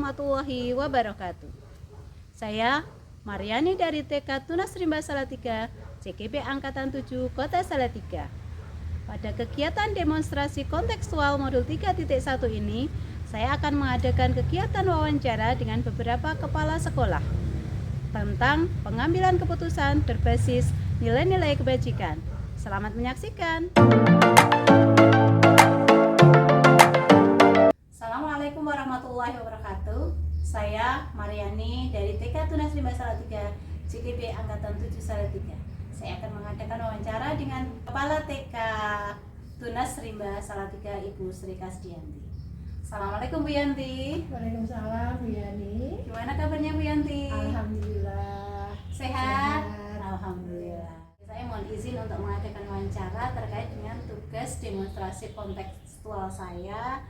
warahmatullahi wabarakatuh. Saya Mariani dari TK Tunas Rimba Salatiga, CKP Angkatan 7 Kota Salatiga. Pada kegiatan demonstrasi kontekstual modul 3.1 ini, saya akan mengadakan kegiatan wawancara dengan beberapa kepala sekolah tentang pengambilan keputusan berbasis nilai-nilai kebajikan. Selamat menyaksikan. Assalamualaikum warahmatullahi wabarakatuh. Saya Mariani dari TK Tunas Rimba Salatiga, CKP Angkatan 7 Salatiga. Saya akan mengadakan wawancara dengan Kepala TK Tunas Rimba Salatiga, Ibu Sri Kasdianti. Assalamualaikum Bu Yanti. Waalaikumsalam Bu Yani. Gimana kabarnya Bu Yanti? Alhamdulillah. Sehat? Alhamdulillah. Saya mohon izin untuk mengadakan wawancara terkait dengan tugas demonstrasi kontekstual saya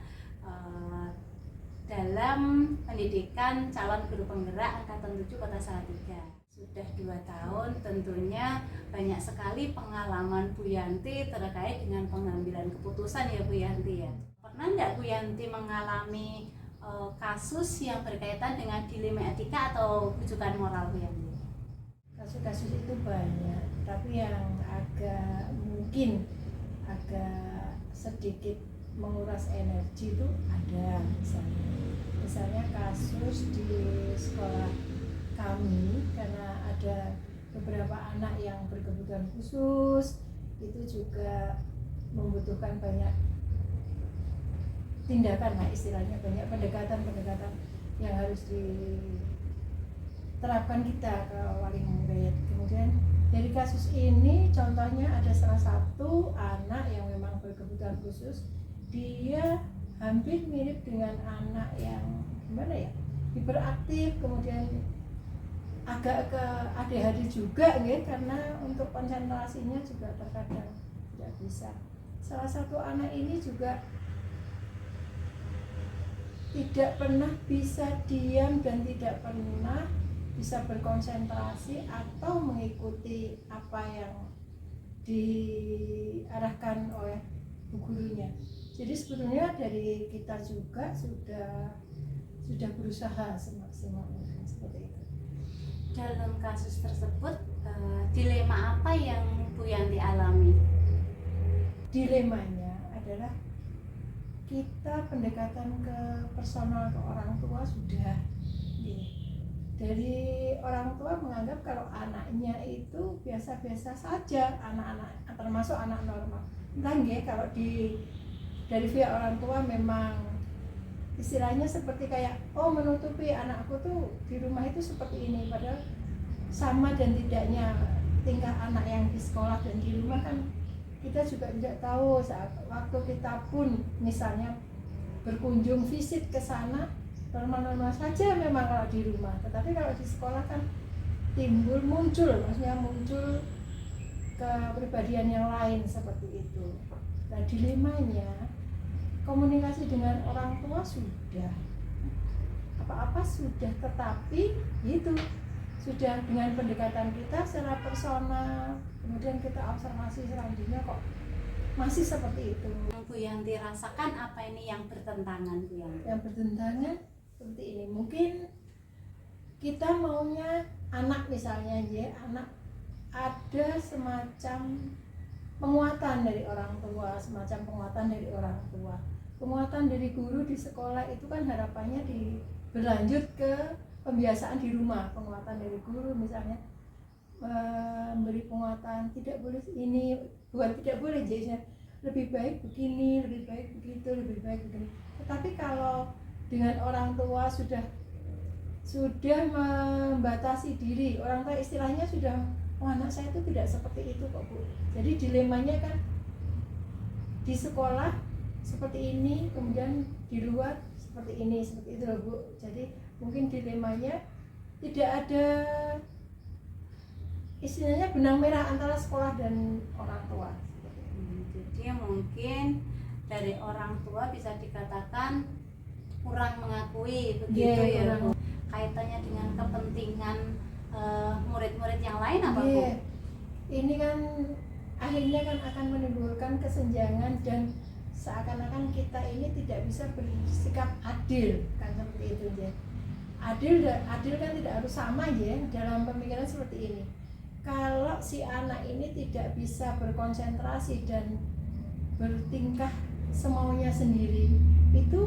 dalam pendidikan calon guru penggerak Angkatan 7 Kota Salatiga. Sudah 2 tahun, tentunya banyak sekali pengalaman Bu Yanti terkait dengan pengambilan keputusan ya Bu Yanti ya. Pernah enggak Bu Yanti mengalami kasus yang berkaitan dengan dilema etika atau rujukan moral Bu Yanti? Kasus-kasus itu banyak, tapi yang mungkin agak sedikit menguras energi itu ada. Misalnya kasus di sekolah kami, karena ada beberapa anak yang berkebutuhan khusus, itu juga membutuhkan banyak tindakan lah istilahnya, banyak pendekatan yang harus diterapkan kita ke wali murid. Kemudian dari kasus ini contohnya ada salah satu anak yang memang berkebutuhan khusus, dia hampir mirip dengan anak yang gimana ya, hiperaktif, kemudian agak ke ADHD juga ya, karena untuk konsentrasinya juga terkadang tidak bisa. Salah satu anak ini juga tidak pernah bisa diam dan tidak pernah bisa berkonsentrasi atau mengikuti apa yang diarahkan oleh bu gurunya. Jadi sebetulnya dari kita juga sudah berusaha semaksimal mungkin seperti itu. Dalam kasus tersebut, dilema apa yang Bu Yanti alami? Dilemanya adalah kita pendekatan ke personal ke orang tua sudah dari dari orang tua menganggap kalau anaknya itu biasa-biasa saja, anak-anak termasuk anak normal. Entah nggih, kalau dari pihak orang tua memang istilahnya seperti kayak menutupi anakku tuh di rumah itu seperti ini, padahal sama dan tidaknya tingkah anak yang di sekolah dan di rumah kan kita juga tidak tahu. Saat waktu kita pun misalnya berkunjung visit ke sana normal-normal saja memang kalau di rumah, tetapi kalau di sekolah kan muncul kepribadian yang lain seperti itu. Nah, dilemanya komunikasi dengan orang tua sudah apa-apa sudah, tetapi itu sudah dengan pendekatan kita secara personal, kemudian kita observasi selanjutnya kok masih seperti itu. Bu Yanti rasakan apa ini yang bertentangan Bu Yanti? Yang bertentangan seperti ini, mungkin kita maunya anak misalnya anak ada semacam penguatan dari orang tua, penguatan dari guru di sekolah itu kan harapannya berlanjut ke pembiasaan di rumah. Penguatan dari guru misalnya memberi penguatan, tidak boleh ini, bukan tidak boleh, jadi lebih baik begini, lebih baik begitu, lebih baik begini. Tetapi kalau dengan orang tua sudah membatasi diri, orang tua istilahnya sudah, anak saya itu tidak seperti itu kok Bu. Jadi dilemanya kan di sekolah seperti ini, kemudian di luar seperti ini, seperti itu loh Bu. Jadi mungkin dilemanya tidak ada istilahnya benang merah antara sekolah dan orang tua. Jadi mungkin dari orang tua bisa dikatakan kurang mengakui begitu ya Bu. Kaitannya dengan kepentingan murid-murid yang lain apa Bu? Ini kan akhirnya kan akan menimbulkan kesenjangan dan seakan-akan kita ini tidak bisa bersikap adil kan seperti itu ya. Adil kan tidak harus sama ya dalam pemikiran seperti ini. Kalau si anak ini tidak bisa berkonsentrasi dan bertingkah semaunya sendiri, itu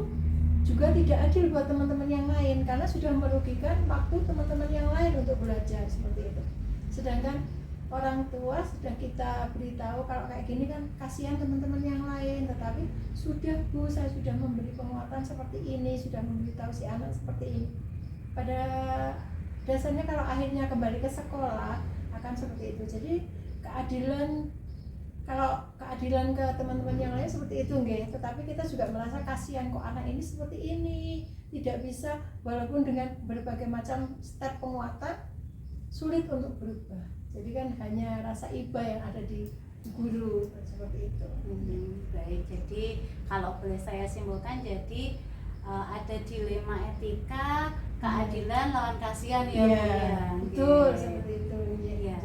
juga tidak adil buat teman-teman yang lain karena sudah merugikan waktu teman-teman yang lain untuk belajar seperti itu. Sedangkan orang tua sudah kita beritahu kalau kayak gini kan kasihan teman-teman yang lain, tetapi sudah Bu, saya sudah memberi penguatan seperti ini, sudah memberitahu si anak seperti ini. Pada dasarnya kalau akhirnya kembali ke sekolah akan seperti itu. Jadi kalau keadilan ke teman-teman yang lain seperti itu nggih, tetapi kita juga merasa kasihan kok anak ini seperti ini, tidak bisa walaupun dengan berbagai macam step penguatan sulit untuk berubah. Jadi kan hanya rasa iba yang ada di guru seperti itu. Baik, jadi kalau boleh saya simpulkan, jadi ada dilema etika, keadilan lawan kasihan ya, Bu ya. Betul, seperti itu. Ya.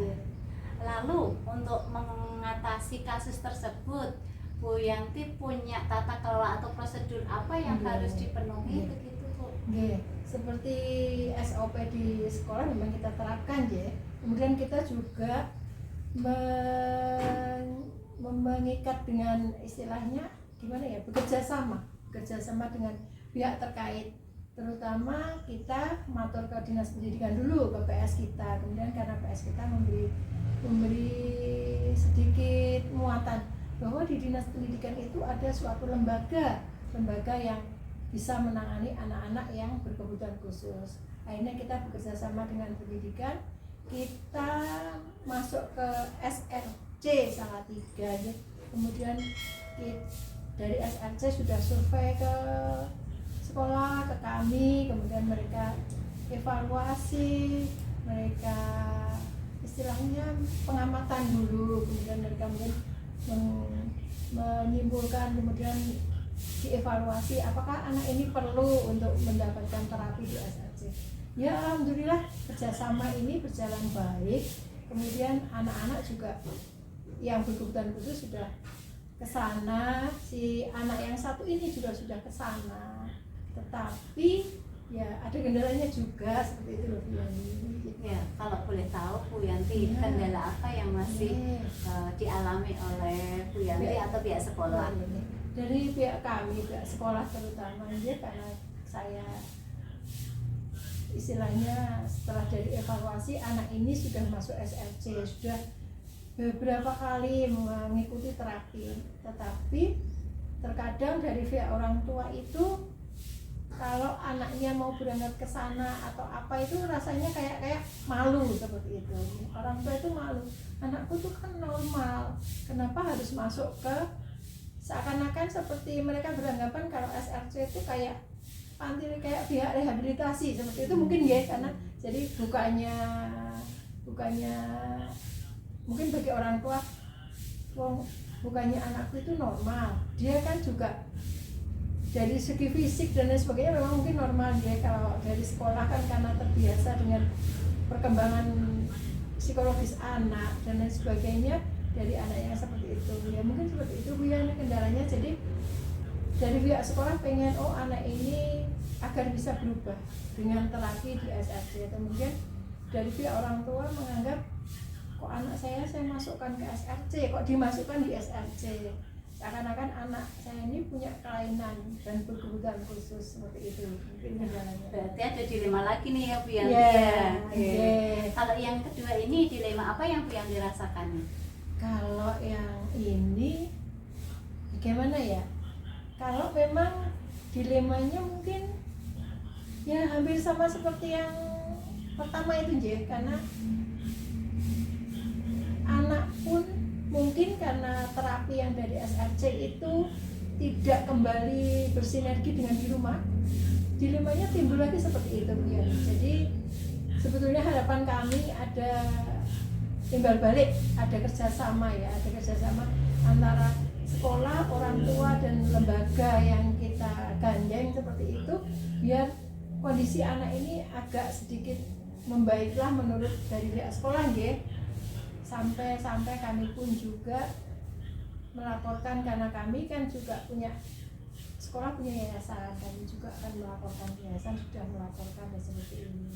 Lalu untuk mengatasi kasus tersebut, Bu Yanti punya tata kelola atau prosedur apa yang harus dipenuhi begitu, Bu? Seperti SOP di sekolah memang kita terapkan ya. Kemudian kita juga mengikat dengan istilahnya gimana ya, bekerja sama dengan pihak terkait, terutama kita matur ke dinas pendidikan dulu, ke PS kita, kemudian karena PS kita memberi sedikit muatan bahwa di dinas pendidikan itu ada suatu lembaga yang bisa menangani anak-anak yang berkebutuhan khusus. Akhirnya kita bekerja sama dengan pendidikan, kita masuk ke SRC Salatiga ya. Kemudian dari SRC sudah survei ke sekolah, ke kami, kemudian mereka evaluasi, mereka istilahnya pengamatan dulu, kemudian mereka mungkin menyimpulkan, kemudian dievaluasi apakah anak ini perlu untuk mendapatkan terapi di SRC. Ya alhamdulillah kerjasama ini berjalan baik, kemudian anak-anak juga yang berkebutuhan khusus sudah ke sana, si anak yang satu ini juga sudah ke sana, tetapi ya ada kendalanya juga seperti itu loh Bu Yanti. Ya, kalau boleh tahu Bu Yanti, kendala apa yang masih dialami oleh Bu Yanti atau pihak sekolah? Dari pihak kami, pihak sekolah terutama ya, karena saya istilahnya setelah dari evaluasi anak ini sudah masuk SRC, sudah beberapa kali mengikuti terapi, tetapi terkadang dari pihak orang tua itu kalau anaknya mau berangkat ke sana atau apa itu rasanya kayak malu seperti itu. Orang tua itu malu, anakku tuh kan normal, kenapa harus masuk ke, seakan-akan seperti mereka beranggapan kalau SRC itu kayak panti, kayak pihak rehabilitasi seperti itu mungkin ya, karena jadi bukannya mungkin bagi orang tua, bukannya anakku itu normal, dia kan juga dari segi fisik dan lain sebagainya memang mungkin normal ya. Kalau dari sekolah kan karena terbiasa dengan perkembangan psikologis anak dan lain sebagainya dari anak yang seperti itu ya, mungkin seperti itu Bu ya kendalanya. Jadi dari pihak sekolah pengen anak ini agar bisa berubah dengan terapi di SRC, kemudian dari pihak orang tua menganggap kok anak saya masukkan ke SRC, kok dimasukkan di SRC, seakan-akan anak saya ini punya kelainan dan berkebutuhan khusus seperti itu mungkin kendalanya. Berarti ada dilema lagi nih ya Bu Yanti Yeah. Kalau yang kedua ini dilema apa yang Bu Yanti rasakan? Kalau yang ini bagaimana ya? Kalau memang dilemanya mungkin ya hampir sama seperti yang pertama itu ya, karena anak pun mungkin karena terapi yang dari SRC itu tidak kembali bersinergi dengan di rumah, dilemanya timbul lagi seperti itu ya. Jadi sebetulnya harapan kami ada timbal balik, ada kerjasama ya, ada kerjasama antara sekolah, orang tua dan lembaga yang kita gandeng seperti itu, biar kondisi anak ini agak sedikit membaiklah menurut dari pihak sekolah ya. Sampai kami pun juga melaporkan, karena kami kan juga punya sekolah, punya yayasan, kami juga akan melaporkan, yayasan sudah melaporkan ya seperti ini.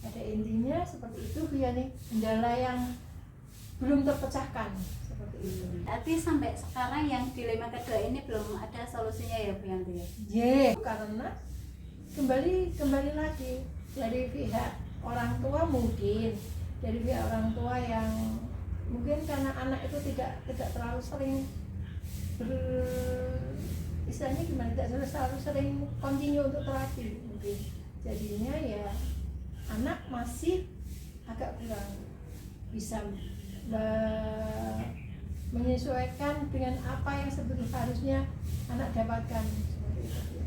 Pada intinya seperti itu Bu Yani, kendala yang belum terpecahkan seperti itu. Tapi sampai sekarang yang dilema kedua ini belum ada solusinya ya Bu Yanti ya? Karena kembali lagi dari pihak orang tua, mungkin dari pihak orang tua yang mungkin karena anak itu tidak terlalu sering istilahnya gimana, tidak selalu sering continue untuk terapi, mungkin jadinya ya anak masih agak kurang bisa menyesuaikan dengan apa yang sebetulnya harusnya anak dapatkan seperti itu.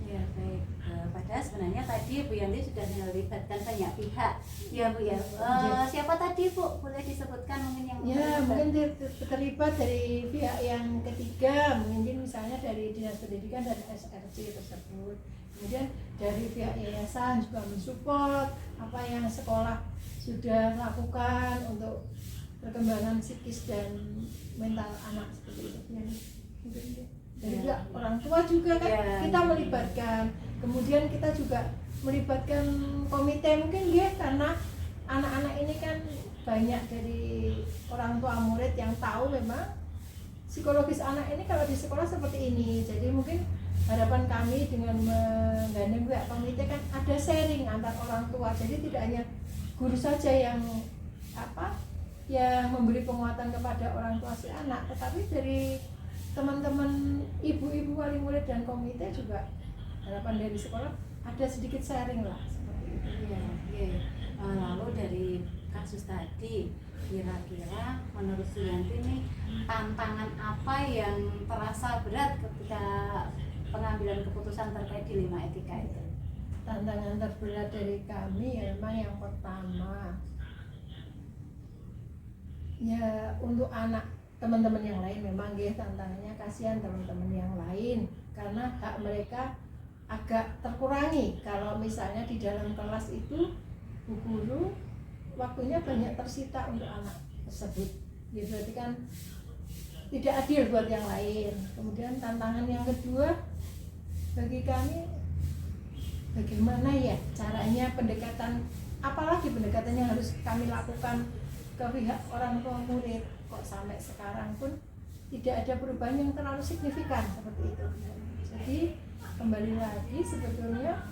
Ya baik. Padahal sebenarnya tadi Bu Yanti sudah melibatkan banyak pihak ya Bu ya. Siapa tadi Bu? Boleh disebutkan mungkin yang mungkin terlibat dari pihak yang ketiga, mungkin misalnya dari Dinas Pendidikan dan SRC tersebut. Kemudian dari pihak yayasan juga mensupport apa yang sekolah sudah lakukan untuk perkembangan psikis dan mental anak seperti itu. Dari pihak orang tua juga kan kita melibatkan. Kemudian kita juga melibatkan komite mungkin ya, karena anak-anak ini kan banyak dari orang tua murid yang tahu memang psikologis anak ini kalau di sekolah seperti ini. Jadi mungkin harapan kami dengan menggandeng pihak komite kan ada sharing antar orang tua. Jadi tidak hanya guru saja yang yang memberi penguatan kepada orang tua si anak, tetapi dari teman-teman ibu-ibu wali murid dan komite juga harapan dari sekolah ada sedikit sharing lah seperti itu. Iya. Lalu dari kasus tadi, kira-kira menurut Bu Yanti nih tantangan apa yang terasa berat ketika pengambilan keputusan terkait dilema etika itu? Tantangan terberat dari kami ya memang yang pertama ya untuk anak teman-teman yang lain memang ya tantangannya, kasihan teman-teman yang lain karena hak mereka agak terkurangi. Kalau misalnya di dalam kelas itu bu guru waktunya banyak tersita untuk anak tersebut, ya berarti kan tidak adil buat yang lain. Kemudian tantangan yang kedua bagi kami, bagaimana ya caranya pendekatan, apalagi pendekatan yang harus kami lakukan ke pihak orang tua murid, kok sampai sekarang pun tidak ada perubahan yang terlalu signifikan seperti itu. Jadi kembali lagi sebetulnya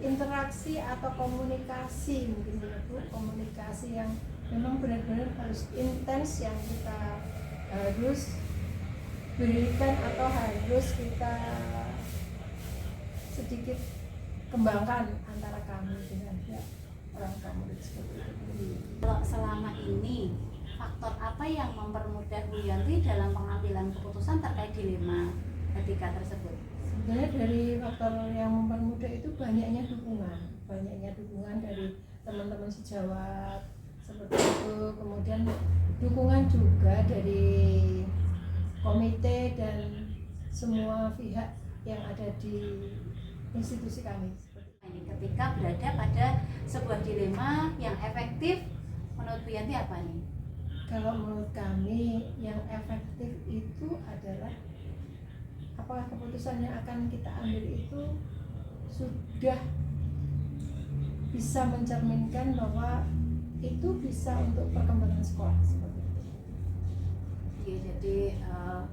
interaksi atau komunikasi, mungkin itu komunikasi yang memang benar-benar harus intens, yang kita harus berikan atau harus kita sedikit kembangkan antara kami dengan orang tua murid seperti itu. Kalau selama ini faktor apa yang mempermudah Bu Yanti dalam pengambilan keputusan terkait dilema etika tersebut? Sebenarnya dari faktor yang mempermudah itu banyaknya dukungan dari teman-teman sejawat seperti itu. Kemudian dukungan juga dari komite dan semua pihak yang ada di institusi kami. Ini ketika berada pada sebuah dilema yang efektif, menurut Bu Yanti apa nih? Kalau menurut kami yang efektif itu adalah apakah keputusan yang akan kita ambil itu sudah bisa mencerminkan bahwa itu bisa untuk perkembangan sekolah seperti itu. Ya, jadi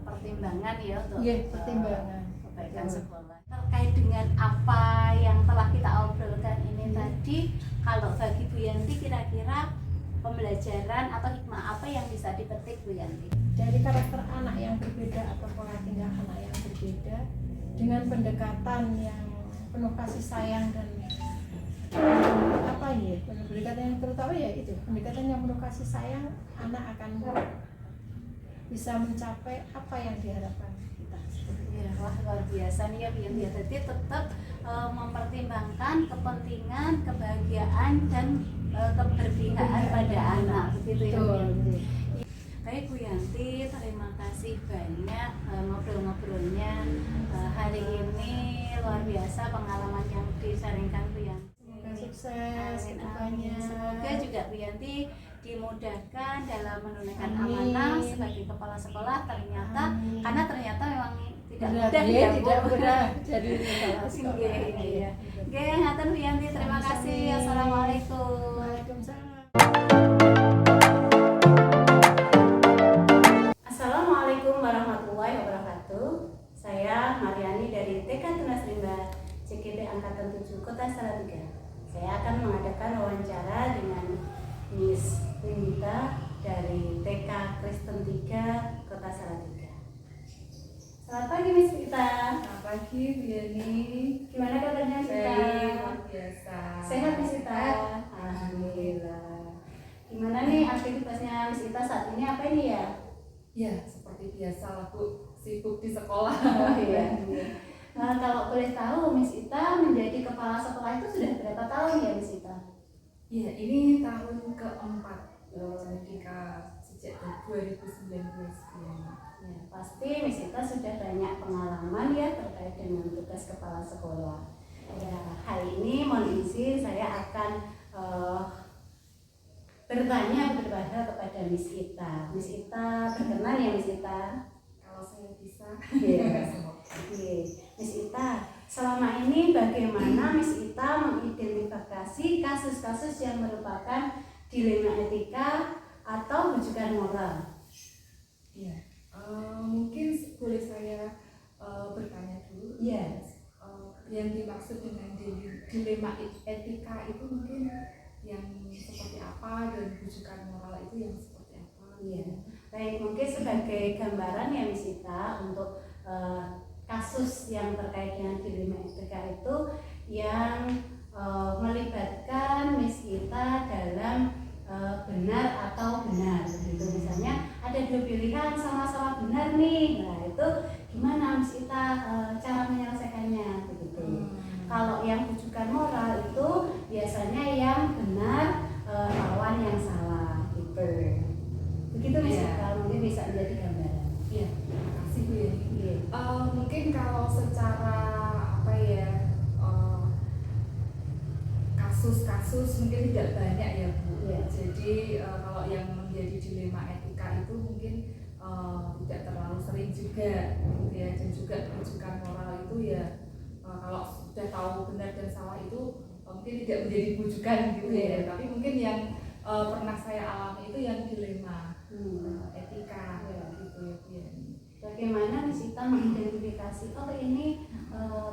pertimbangan ya untuk pertimbangan kebaikan sekolah. Terkait dengan apa yang telah kita obrolkan ini tadi, kalau bagi Bu Yanti kira-kira pembelajaran atau hikmah apa yang bisa dipetik Bu Yanti? Dari karakter anak yang berbeda atau pola tingkah anak yang berbeda dengan pendekatan yang penuh kasih sayang dan pendekatan yang terutama ya itu pendekatan yang penuh kasih sayang, anak akan bisa mencapai apa yang diharapkan kita. Ya, wah luar biasa nih ya Bu Yanti. Jadi tetap mempertimbangkan kepentingan, kebahagiaan dan keberpihakan pada anak, begitu ya Bu Yanti. Baik Bu Yanti, terima kasih banyak ngobrol-ngobrolnya hari ini, luar biasa pengalaman yang disaringkan Bu Yanti. Semoga sukses ke depannya. Semoga juga Bu Yanti dimudahkan dalam menunaikan Amin. amanah sebagai kepala sekolah ternyata Amin. karena ternyata memang tidak Benar, mudah dia ya Bu. tidak mudah jadi kepala sekolah. Nggih, iya. Oke, ngaten Bu Yanti, terima kasih. Assalamualaikum. Waalaikumsalam. Assalamualaikum warahmatullahi wabarakatuh. Saya Mariani dari TK Tunas Rimba CKB Angkatan 7 Kota Salatiga. Saya akan mengadakan wawancara dengan Miss Winita dari TK Kristen 3 Kota Salatiga. Selamat pagi Miss Winita. Selamat pagi, Bu Yani. Gimana kabarnya Miss Winita? Baik, luar biasa. Sehat Miss Winita? Alhamdulillah. Gimana nih aktivitasnya Miss Winita saat ini, apa ini ya? Ya, seperti biasa lah Bu, sibuk di sekolah. Oh iya. Kalau boleh tahu Miss Ita menjadi kepala sekolah itu sudah berapa tahun ya Miss Ita? Ya, ini tahun keempat ketika sejak 2019 ya. Ya, pasti Miss Ita sudah banyak pengalaman ya terkait dengan tugas kepala sekolah. Ya, hari ini mohon izin saya akan bertanya kepada Miss Ita. Miss Ita, berkenan ya Miss Ita? Kalau saya bisa, Iya. semoga. Oke, Miss Ita, selama ini bagaimana Miss Ita mengidentifikasi kasus-kasus yang merupakan dilema etika atau rujukan moral? Ya, mungkin boleh saya bertanya dulu. Iya. Yang dimaksud dengan dilema etika itu mungkin yang seperti apa dan rujukan moral itu yang seperti apa? Iya. Baik, mungkin sebagai gambaran ya Miss Ita untuk kasus yang terkait dengan dilema etika itu yang melibatkan Miss Ita dalam benar atau benar begitu. Misalnya ada dua pilihan sama-sama benar nih, nah itu gimana Miss Ita cara menyelesaikannya begitu. Kalau yang rujukan moral itu biasanya yang benar lawan yang salah gitu. Begitu Miss Ita, mungkin bisa menjadi gambaran. Iya, terima kasih Bu Yani. Iya. Mungkin kalau secara apa ya, kasus-kasus mungkin tidak banyak ya Bu. Iya. Jadi kalau yang menjadi dilema etika itu mungkin tidak terlalu sering juga gitu ya. Dan juga rujukan moral itu ya kalau sudah tahu benar dan salah itu mungkin tidak menjadi rujukan gitu ya. Iya. Tapi mungkin yang pernah saya alami itu yang dilema etika gitu ya Bu Yani. Bagaimana Miss Ita mengidentifikasi oh ini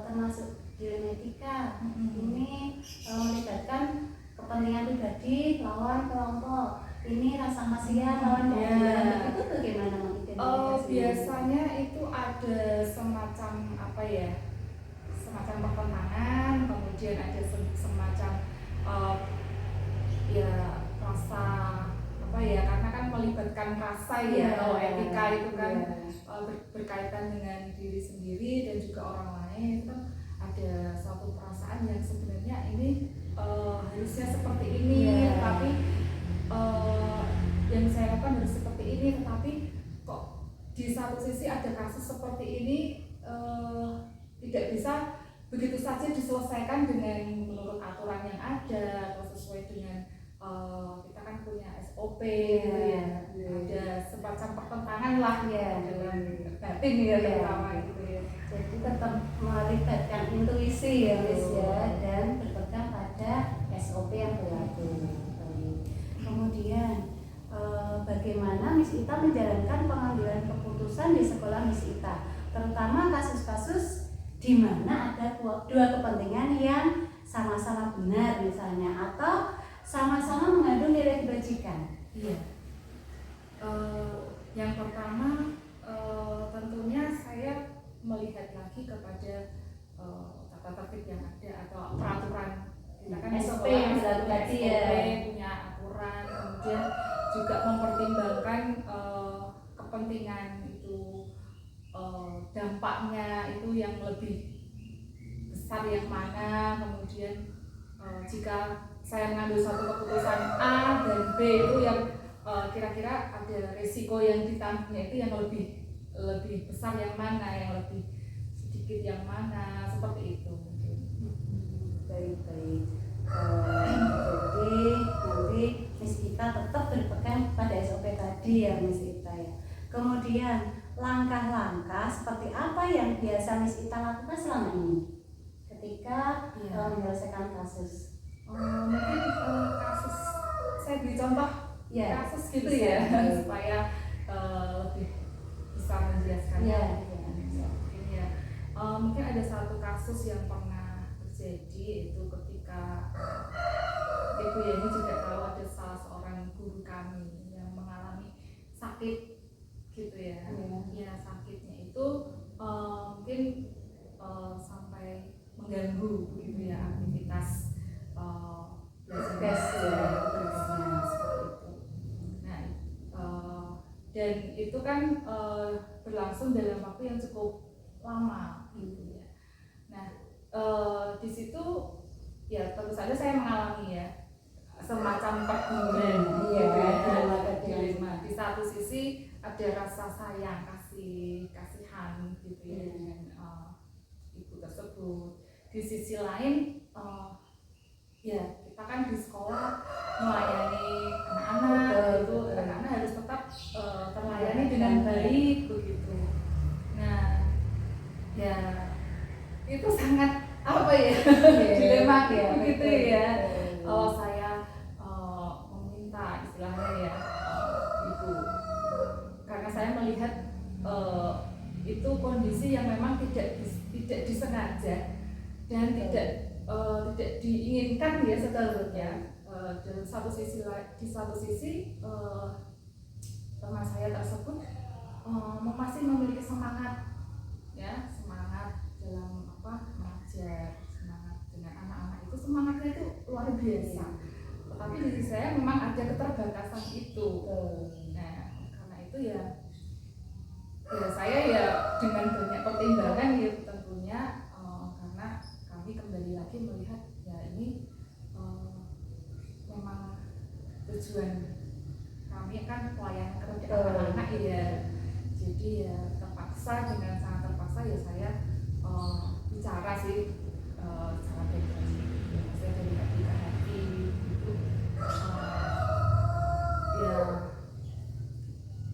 termasuk dilema etika, ini melibatkan kepentingan pribadi lawan kelompok, ini rasa kasihan lawan keadilan, itu bagaimana mengidentifikasi? Biasanya itu ada semacam apa ya, semacam pertentangan, kemudian ada semacam ya rasa apa ya, karena kan melibatkan rasa ya. Kalau etika itu kan berkaitan dengan diri sendiri dan juga orang lain, itu kan ada suatu perasaan yang sebenarnya ini harusnya seperti ini, tetapi yang saya lakukan harus seperti ini, tetapi kok di satu sisi ada kasus seperti ini tidak bisa begitu saja diselesaikan dengan menurut aturan yang ada atau sesuai dengan kita kan punya SOP gitu ya. Ada semacam pertentangan lah ya dalam batin ya terutama gitu ya. Jadi tetap melibatkan intuisi ya Miss ya, dan berpegang pada SOP yang berlaku. Kemudian bagaimana Miss Ita menjalankan pengambilan keputusan di sekolah Miss Ita, terutama kasus-kasus di mana ada dua kepentingan yang sama-sama benar misalnya, atau sama-sama mengandung nilai kebajikan. Iya. Yang pertama tentunya saya melihat lagi kepada tata tertib yang ada atau peraturan. Kita kan SOP sekolah yang berlaku tadi ya. punya aturan, kemudian juga mempertimbangkan kepentingan itu, dampaknya itu yang lebih besar yang mana, kemudian jika saya mengambil suatu keputusan A dan B itu yang kira-kira ada resiko yang ditanggungnya itu yang lebih besar yang mana, yang lebih sedikit yang mana, seperti itu. Baik. Jadi nanti Miss Ita tetap Iya Miss Ita ya. Kemudian langkah-langkah seperti apa yang biasa Miss Ita lakukan selama ini ketika menyelesaikan kasus? Mungkin kasus, saya beri contoh Ya, kasus gitu bisa. ya supaya lebih bisa menjelaskan. Iya. Mungkin ya, mungkin ada satu kasus yang pernah terjadi itu ketika Ibu Yani juga tahu ada salah seorang guru kami yang mengalami sakit gitu ya. Ya sakitnya itu mungkin sampai mengganggu gitu ya aktivitas belajar tugasnya seperti itu. Nah, dan itu kan berlangsung dalam waktu yang cukup lama gitu ya. Nah, di situ ya tentu saja saya mengalami ya semacam pergumulan gitu ya, dilema. Di satu sisi ada rasa sayang, kasihan gitu ya dengan ibu tersebut. Di sisi lain ya kita kan di sekolah melayani anak-anak, itu anak-anak harus tetap terlayani dengan baik begitu. Nah, ya itu sangat apa ya dilematik begitu ya. Kalau saya meminta istilahnya ya ibu, karena saya melihat itu kondisi yang memang tidak disengaja dan tidak diinginkan ya sebenarnya. Di satu sisi teman saya tersebut masih memiliki semangat ya, semangat dalam mengajar, semangat dengan anak-anak itu, semangatnya itu luar biasa. Tetapi di sisi saya memang ada keterbatasan itu. Nah, karena itu ya saya ya dengan banyak pertimbangan ya tentunya, karena kami kembali lagi melihat ya ini memang tujuan kami kan pelayanan kepada anak-anak ya. Jadi ya terpaksa, dengan sangat terpaksa ya saya bicara sih secara baik-baik, saya dari hati ke hati itu ya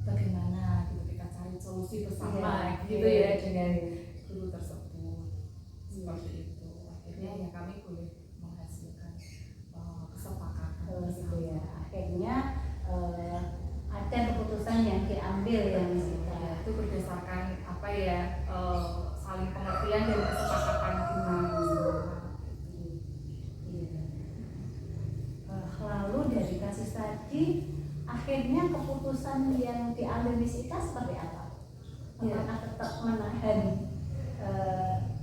bagaimana gitu kita cari solusi bersama gitu ya dengan guru tersebut seperti itu. Akhirnya ya kami boleh menghasilkan kesepakatan gitu ya. Akhirnya ada keputusan yang diambil yang itu berdasarkan apa ya saling pengertian dan kesepakatan kita. Lalu dari kasus tadi akhirnya keputusan yang diambil Miss Ita seperti apa? Apakah tetap menahan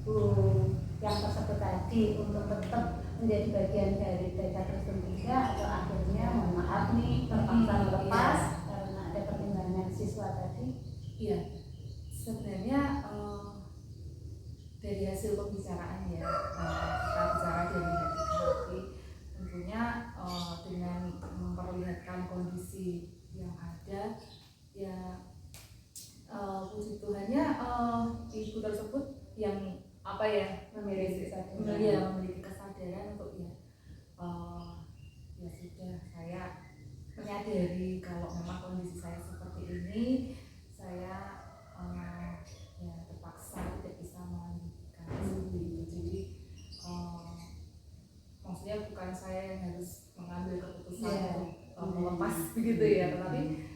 guru yang tersebut tadi untuk tetap menjadi bagian dari TK Kristen 3, atau akhirnya mohon maaf nih terpaksa lepas karena ada pertimbangan siswa tadi? Iya, sebenarnya dari hasil pembicaraan ya, kita bicara dari hati ke hati, tentunya dengan memperlihatkan kondisi yang ada ya, puji Tuhannya ibu tersebut yang apa ya memiliki kesadaran untuk ya sudah, saya menyadari kalau memang kondisi saya seperti ini, saya ya terpaksa tidak bisa melanjutkan seperti itu. Jadi maksudnya bukan saya yang harus mengambil keputusan untuk melepas begitu ya, tetapi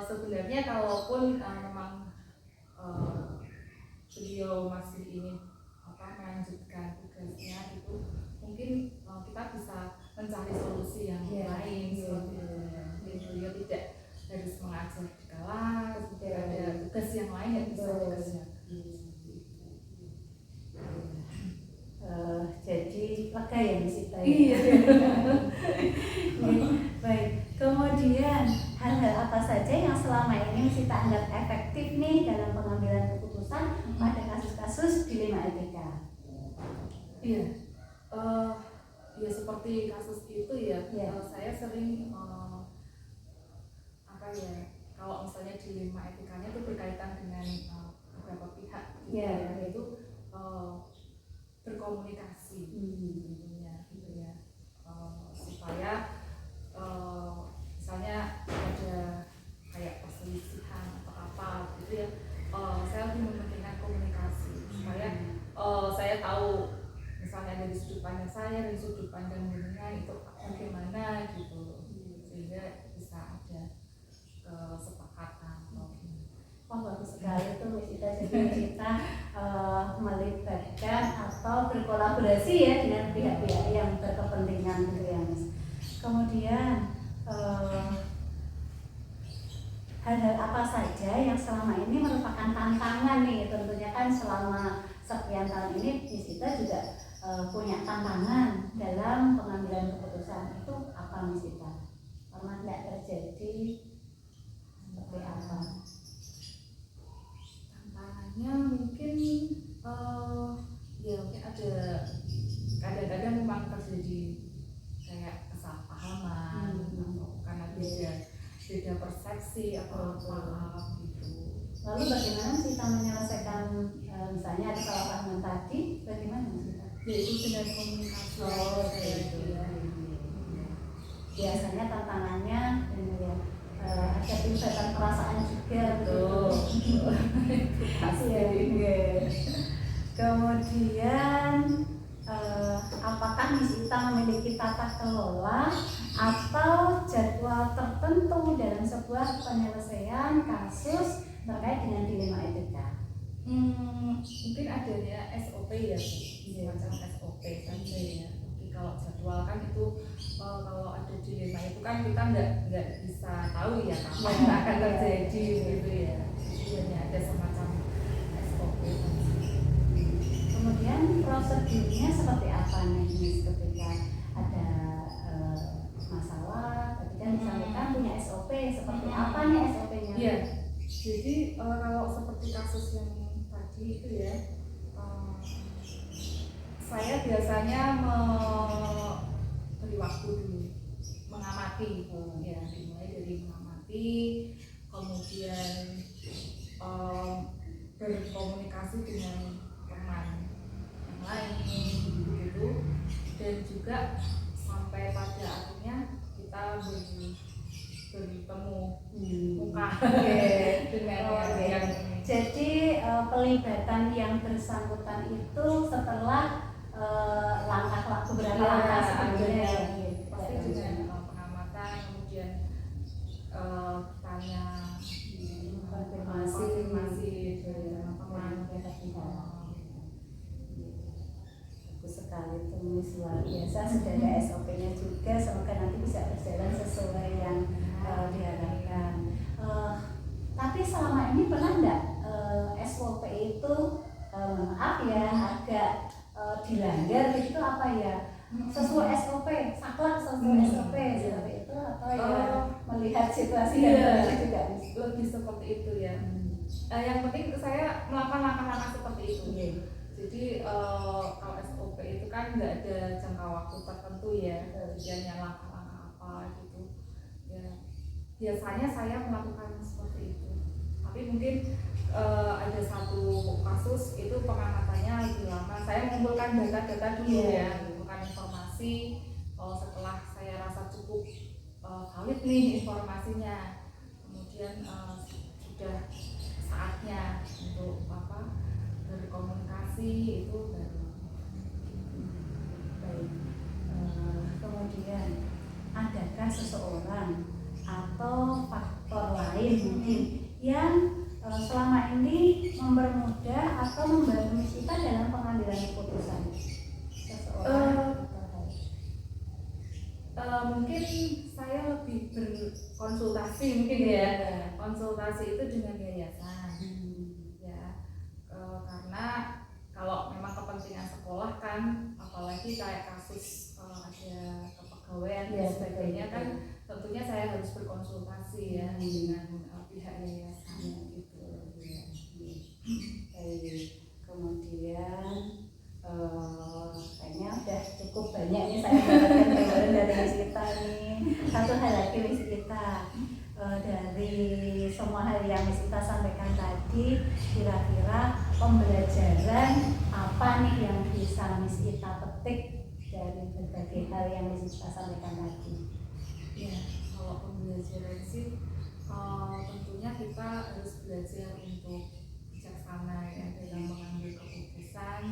sebenarnya kalaupun memang beliau masih ingin melanjutkan tugasnya itu, mungkin kita bisa mencari solusi yang lain seperti itu. Mungkin beliau tidak harus mengajar di kelas, ada tugas yang lain yang bisa dikerjakan. Jadi lega ya Miss Ita. Iya. Baik. Kemudian hal-hal apa saja yang selama ini Miss Ita anggap efektif nih dalam pengambilan keputusan pada kasus-kasus dilema etika? Iya. Ya seperti kasus itu ya. Saya sering kalau misalnya dilema etikanya itu berkaitan dengan beberapa pihak itu berkomunikasi tentunya gitu ya, supaya misalnya ada kayak dari sudut pandang jenengan itu bagaimana gitu, sehingga bisa ada kesepakatan. Wah, bagus sekali tuh Miss Ita. Jadi kita melibatkan atau berkolaborasi ya dengan pihak-pihak yang berkepentingan gitu ya Mas. Kemudian hal-hal apa saja yang selama ini merupakan tantangan nih, tentunya kan selama sekian tahun ini Miss Ita juga punya tantangan dalam pengambilan keputusan. Itu apa Miss Ita? Pernah nggak terjadi seperti apa? Tantangannya mungkin ya mungkin ada kadang-kadang memang terjadi kayak kesalahpahaman atau karena beda persepsi atau maaf gitu. Lalu bagaimana sih kita menyelesaikan misalnya ada kesalahpahaman tadi? Bagaimana sih? Yaitu dengan komunikasi. Gitu ya. Biasanya tantangannya ini ya, ada tingkatan perasaan juga tuh. Pasti ya. Kemudian apakah Miss Ita memiliki tata kelola atau jadwal tertentu dalam sebuah penyelesaian kasus terkait dengan dilema etika? Mungkin adanya SOP ya, semacam SOP saja ya. Tapi kalau jadwal kan itu kalau ada dilema itu kan kita nggak bisa tahu ya kapan akan terjadi gitu ya. Jadi hanya ada semacam SOP saja. Kemudian prosedurnya seperti apa nih Miss ketika ada masalah? Tadi kan disampaikan punya SOP, seperti apa nih SOP-nya? Iya. Jadi kalau seperti kasus yang tadi itu ya, saya biasanya beri waktu dulu, mengamati, ya dimulai dari mengamati, kemudian berkomunikasi dengan teman yang lain gitu, dan juga sampai pada akhirnya kita bertemu muka dengan yang Jadi pelibatan yang bersangkutan itu setelah beberapa langkah sebelumnya pasti dengan pengamatan, kemudian tanya konfirmasi dari teman-teman. Bagus sekali itu Miss, luar biasa. Sudah ada SOP-nya juga, semoga nanti bisa berjalan sesuai yang diharapkan. Tapi selama ini pernah enggak SOP itu maaf ya agak dilanggar begitu apa ya, sesuai SOP, saklek sesuai SOP seperti itu, atau ya melihat situasi yang terjadi juga lebih seperti itu ya. Yang penting saya melakukan langkah-langkah seperti itu. Jadi kalau SOP itu kan nggak ada jangka waktu tertentu ya, hanya langkah-langkah apa gitu ya. Biasanya saya melakukan seperti itu, tapi mungkin ada satu kasus itu pengamatannya lebih lama. Saya mengumpulkan data-data dulu ya, mengumpulkan informasi. Setelah saya rasa cukup valid nih informasinya, kemudian sudah saatnya untuk berkomunikasi itu baru. baik. Kemudian adakah seseorang atau faktor lain mungkin yang selama ini mempermudah atau membantu Miss Ita dalam pengambilan keputusan? Seseorang mungkin saya lebih berkonsultasi mungkin ya. Konsultasi itu dengan yayasan ya, karena kalau memang kepentingan sekolah kan, apalagi kayak kasus ada kepegawaian dan sebagainya kan, tentunya saya harus berkonsultasi ya dengan pihak yayasan gitu ya. Kemudian kayaknya udah cukup banyak nih saya mendapatkan gambaran dari Miss Ita nih. Satu hal lagi Miss Ita, dari semua hal yang Miss Ita sampaikan tadi, kira-kira pembelajaran apa nih yang bisa Miss Ita petik dari berbagai hal yang Miss Ita sampaikan tadi? Ya, kalau pembelajaran sih tentunya kita harus belajar untuk bijaksana ya dalam mengambil keputusan,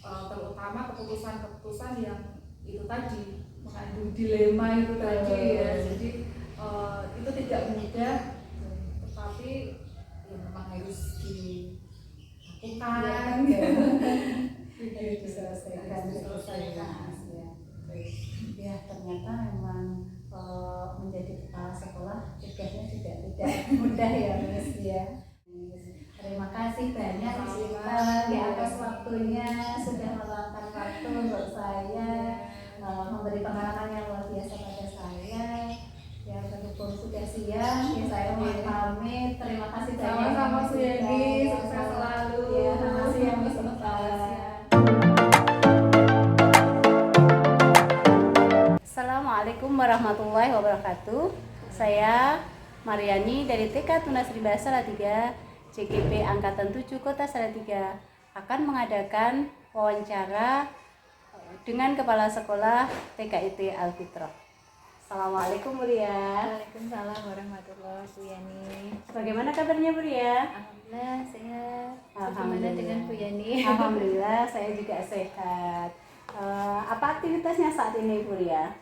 terutama keputusan-keputusan yang itu tadi mengandung dilema itu tadi ya. Jadi itu tidak mudah, tetapi ya memang harus dilakukan. Diselesaikan ya. Ya ternyata memang menjadi kepala sekolah tugasnya juga tidak mudah ya Miss ya. Terima kasih banyak Sita di atas waktunya, sudah meluangkan waktu untuk saya, memberi pengalaman yang luar biasa pada saya. Ya berhubung sudah siang, ya saya mohon pamit. Terima kasih banyak. Sama-sama Bu Yani, sukses selalu. Ya, selamat siang Miss Ita. Assalamualaikum warahmatullahi wabarakatuh. Saya Mariani dari TK Tunas Rimba Salatiga, CGP Angkatan 7 Kota Salatiga akan mengadakan wawancara dengan Kepala Sekolah TKIT Al-Fitrah. Assalamualaikum Bu Ria. Waalaikumsalam warahmatullahi wabarakatuh Bu Yani. Bagaimana kabarnya Bu Ria? Alhamdulillah sehat. Bagaimana Alhamdulillah. dengan Bu Yani? Alhamdulillah saya juga sehat. Apa aktivitasnya saat ini Bu Ria?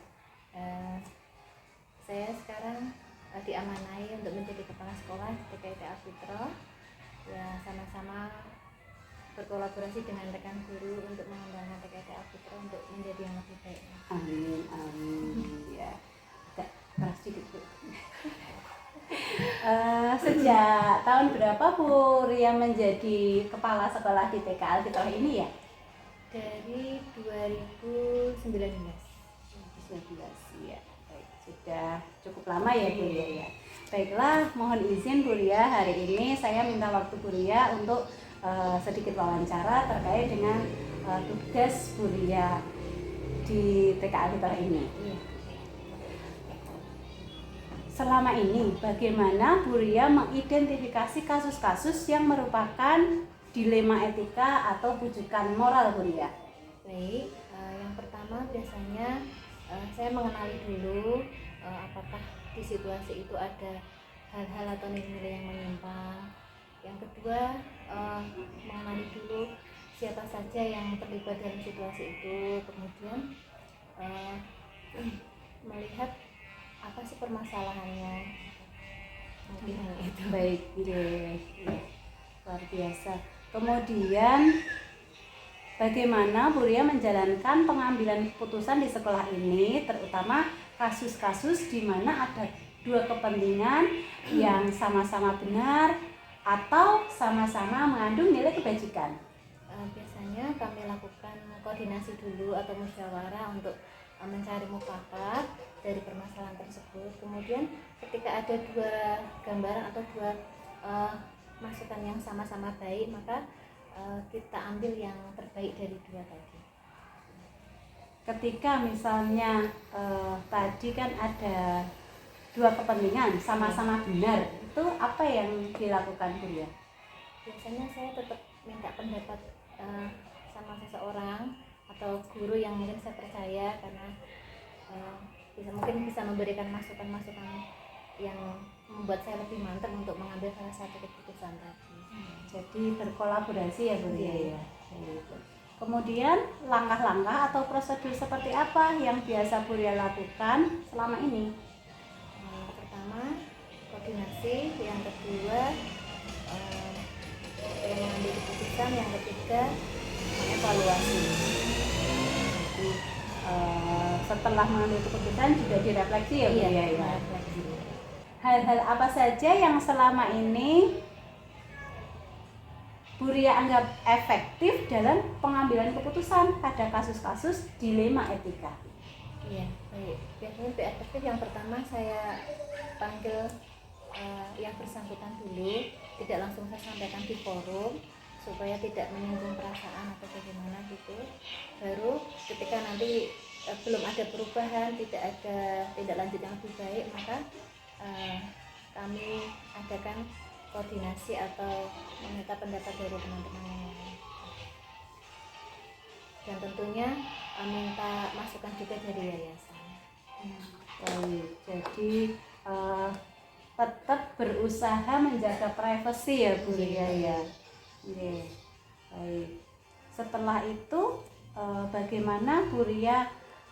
Saya sekarang diamanai untuk menjadi kepala sekolah TKIT Al-Fitrah. Ya sama-sama berkolaborasi dengan rekan guru untuk mengembangkan TKIT Al-Fitrah untuk menjadi yang lebih baik. Amin, amin. Ya, agak keras sedikit Bu. Sejak tahun berapa Bu Ria menjadi kepala sekolah di TK Al-Fitrah ini ya? Dari 2019. 2019 ya. Baik, sudah cukup lama ya Bu Ria ya. Baiklah, mohon izin Bu Ria, hari ini saya minta waktu Bu Ria untuk sedikit wawancara terkait dengan tugas Bu Ria di TK Al-Fitrah ini. Iya. Selama ini bagaimana Bu Ria mengidentifikasi kasus-kasus yang merupakan dilema etika atau bujukan moral Bu Ria? Baik, yang pertama biasanya saya mengenali dulu apakah di situasi itu ada hal-hal atau nilai-nilai yang menyimpang. Yang kedua, mengenali dulu siapa saja yang terlibat dalam situasi itu. Kemudian melihat apa sih permasalahannya. Mungkin hanya itu. Baik, luar biasa. Kemudian bagaimana Bu Ria menjalankan pengambilan keputusan di sekolah ini, terutama kasus-kasus di mana ada dua kepentingan yang sama-sama benar atau sama-sama mengandung nilai kebajikan? Biasanya kami lakukan koordinasi dulu atau musyawarah untuk mencari mufakat dari permasalahan tersebut. Kemudian ketika ada dua gambaran atau dua masukan yang sama-sama baik, maka kita ambil yang terbaik dari dua tadi. Ketika misalnya tadi kan ada dua kepentingan sama-sama benar, itu apa yang dilakukan Bu Ria? Biasanya saya tetap minta pendapat sama seseorang atau guru yang mungkin saya percaya, karena mungkin bisa memberikan masukan-masukan yang membuat saya lebih mantap untuk mengambil salah satu keputusan tadi. Jadi berkolaborasi ya Bu Ria ya. Kemudian langkah-langkah atau prosedur seperti apa yang biasa Bu Ria lakukan selama ini? Pertama koordinasi, yang kedua mengambil keputusan, yang ketiga mengevaluasi. Jadi setelah mengambil keputusan juga direfleksi ya Bu Ria ya. Refleksi. Hal-hal apa saja yang selama ini Bu Ria anggap efektif dalam pengambilan keputusan pada kasus-kasus dilema etika? Iya, baik. Biasanya lebih efektif yang pertama saya panggil yang bersangkutan dulu, tidak langsung saya sampaikan di forum supaya tidak menyinggung perasaan atau bagaimana gitu. Baru ketika nanti belum ada perubahan, tidak ada tindak lanjut yang lebih baik, maka kami adakan koordinasi atau meminta pendapat dari teman-teman yang lain. Dan tentunya minta masukan juga dari yayasan. Baik, jadi tetap berusaha menjaga privasi ya Bu Ria ya. Iya. Baik. Setelah itu bagaimana Bu Ria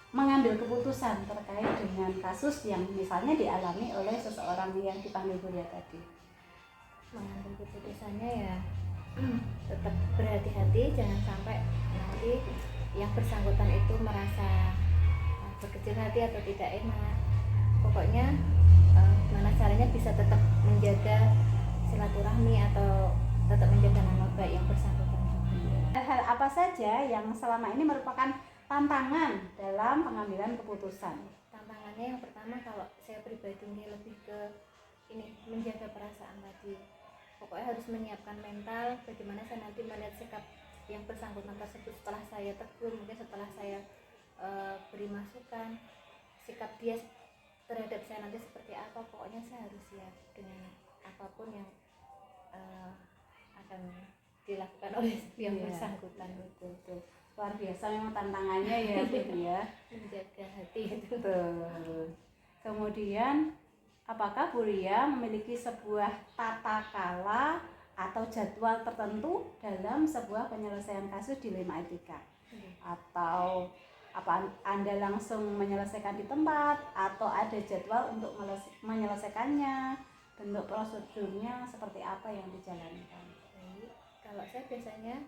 mengambil keputusan terkait dengan kasus yang misalnya dialami oleh seseorang yang dipanggil Buria tadi? Mengambil keputusannya ya tetap berhati-hati, jangan sampai nanti yang bersangkutan itu merasa berkecil hati atau tidak enak. Pokoknya gimana caranya bisa tetap menjaga silaturahmi atau tetap menjaga nama baik yang bersangkutan. Hal apa saja yang selama ini merupakan tantangan dalam pengambilan keputusan? Tantangannya yang pertama, kalau saya pribadi ini lebih ke ini, menjaga perasaan tadi. Pokoknya harus menyiapkan mental bagaimana saya nanti melihat sikap yang bersangkutan tersebut setelah saya tegur, mungkin setelah saya beri masukan, sikap dia terhadap saya nanti seperti apa. Pokoknya saya harus siap dengan apapun yang akan dilakukan oleh yang bersangkutan. Betul. Luar biasa memang tantangannya ya Bu ya. Menjaga hati itu. Betul. Kemudian apakah Bu Ria memiliki sebuah tata kala atau jadwal tertentu dalam sebuah penyelesaian kasus dilema etika? Atau apa Anda langsung menyelesaikan di tempat atau ada jadwal untuk menyelesaikannya? Bentuk prosedurnya seperti apa yang dijalankan? Kalau saya biasanya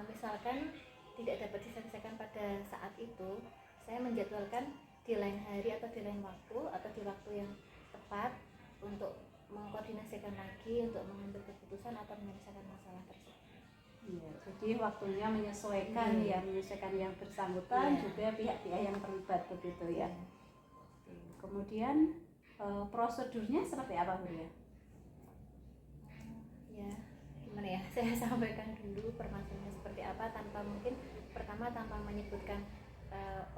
misalkan tidak dapat diselesaikan pada saat itu, saya menjadwalkan di lain hari atau di lain waktu atau di waktu yang tepat untuk mengkoordinasikan lagi untuk mengambil keputusan atau menyelesaikan masalah tersebut. Iya, jadi waktunya menyesuaikan menyesuaikan yang bersangkutan juga pihak-pihak yang terlibat begitu ya. Kemudian prosedurnya seperti apa Bu ya? Ya, gimana ya? Saya sampaikan dulu permasalahannya seperti apa tanpa menyebutkan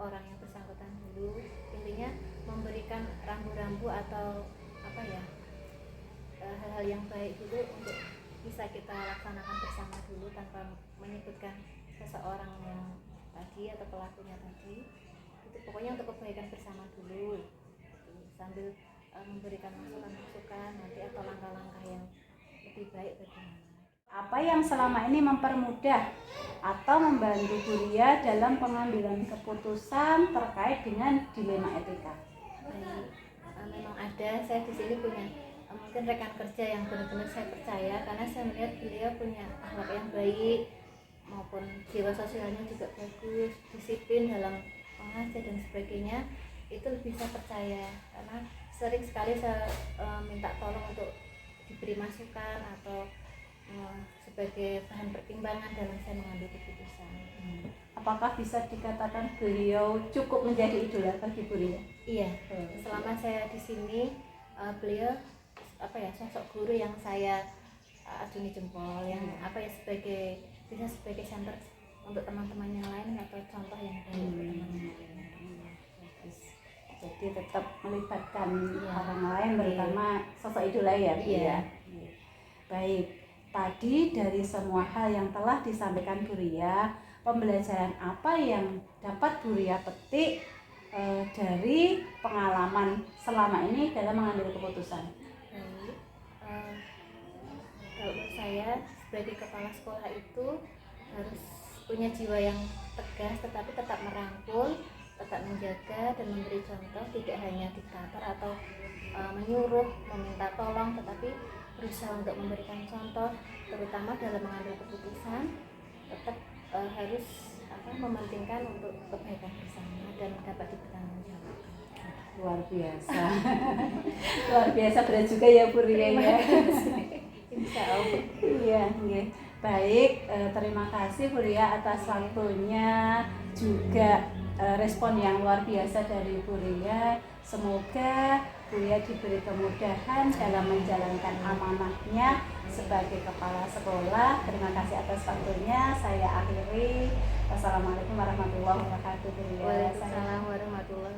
orang yang bersangkutan dulu. Intinya memberikan rambu-rambu atau apa ya, hal-hal yang baik dulu untuk bisa kita laksanakan bersama dulu tanpa menyebutkan seseorang yang tadi atau pelakunya tadi. Itu pokoknya untuk kebaikan bersama dulu, sambil memberikan masukan-masukan nanti atau langkah-langkah yang lebih baik bagaimana. Apa yang selama ini mempermudah atau membantu Bu Ria dalam pengambilan keputusan terkait dengan dilema etika? Memang ada, saya di sini punya mungkin rekan kerja yang benar-benar saya percaya, karena saya melihat beliau punya akhlak yang baik maupun jiwa sosialnya juga bagus, disiplin dalam mengajar dan sebagainya. Itu lebih saya percaya karena sering sekali saya minta tolong untuk diberi masukan atau sebagai bahan pertimbangan dalam saya mengambil keputusan. Apakah bisa dikatakan beliau cukup menjadi idola bagi Bu Ria? Iya, selama saya di sini beliau sosok guru yang saya acungi jempol, yang bisa sebagai center untuk teman-teman yang lain atau contoh yang baik untuk teman-teman yang lain. Jadi tetap melibatkan orang lain, terutama sosok idola ya Bu ya. Baik, tadi dari semua hal yang telah disampaikan Bu Ria, pembelajaran apa yang dapat Bu Ria petik dari pengalaman selama ini dalam mengambil keputusan? Kalau menurut saya sebagai kepala sekolah itu harus punya jiwa yang tegas, tetapi tetap merangkul, tetap menjaga dan memberi contoh, tidak hanya diktator atau menyuruh, meminta tolong, tetapi berusaha untuk memberikan contoh, terutama dalam mengambil keputusan. Tetap harus mementingkan untuk kebaikan bersama dan dapat dipertanggungjawabkan. Luar biasa. Luar biasa berat juga ya Bu Ria ya. Insya Allah. Iya. Baik, terima kasih Bu Ria atas waktunya, juga respon yang luar biasa dari Bu Ria. Semoga Bu Ria diberi kemudahan dalam menjalankan amanahnya sebagai kepala sekolah. Terima kasih atas waktunya. Saya akhiri. Wassalamualaikum warahmatullahi wabarakatuh. Waalaikumsalam warahmatullahi wabarakatuh.